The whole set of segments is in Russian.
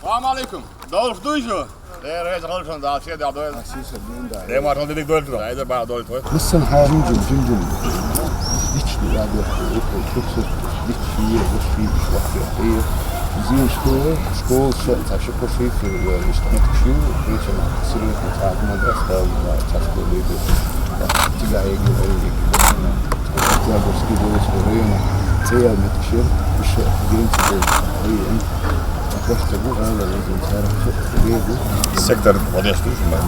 Salam alaikum. Dolf duizo. There is also the shit out there. They want to do it. Either by the door. Listen, how جمجم ليش لا ده كوكس ليش في وقت زين شكول تشكو في مشتمكشيو ليش ما تصير تعب مدرسة ولا تشكو ليه تلاقي يجي تلاقي سكيدوس ورينا تيا متشير مش جين تقول هي بس تقول هذا لازم تعرف Сектор подъезжаешь, мы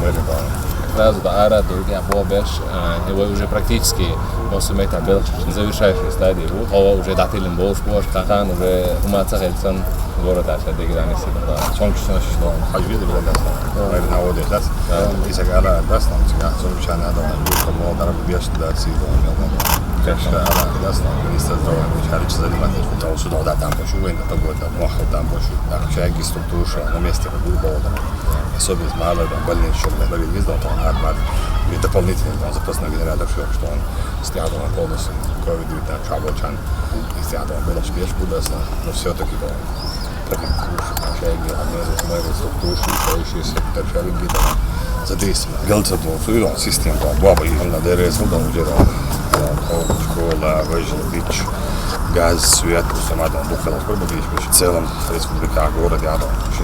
Сразу до Ара, другим побеж, его уже практически 8 метров был завершающий стадии. Вот уже дателен был спорт, кахан уже уматься хельсан город аж деграни сидел. Sonuçta işte hacı bile dersen. Ayrı ne oldu ders. İse gala dersen çıkar. Sonuçta ne adam bu konu onlara bir yaşlı dersi de oynayan. Keşke ala dersen minister de oynamış. Her iki zalim ateş. Там сюда да там пошу, на погода, мохал там пошу. Так человек структура на месте был болото. Особенно мало там больные еще на визу, то он отмат. И дополнительно он запрос на генератор, что он снял он полностью COVID-19 рабочан. И снял он был успеш будосно, но все-таки да. Моего структуру, шающий сектор шаринги, задействован. Гелцадон, суидон, система, баба и на ДРС, он уже школа, выжил, бич, газ, свет, самадон, бухгалос, пробудишь, в целом республика, город, я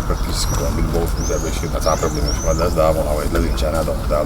практически, он был болт, у тебя еще на проблемы, что надо сдавал, а вот для динчана, да,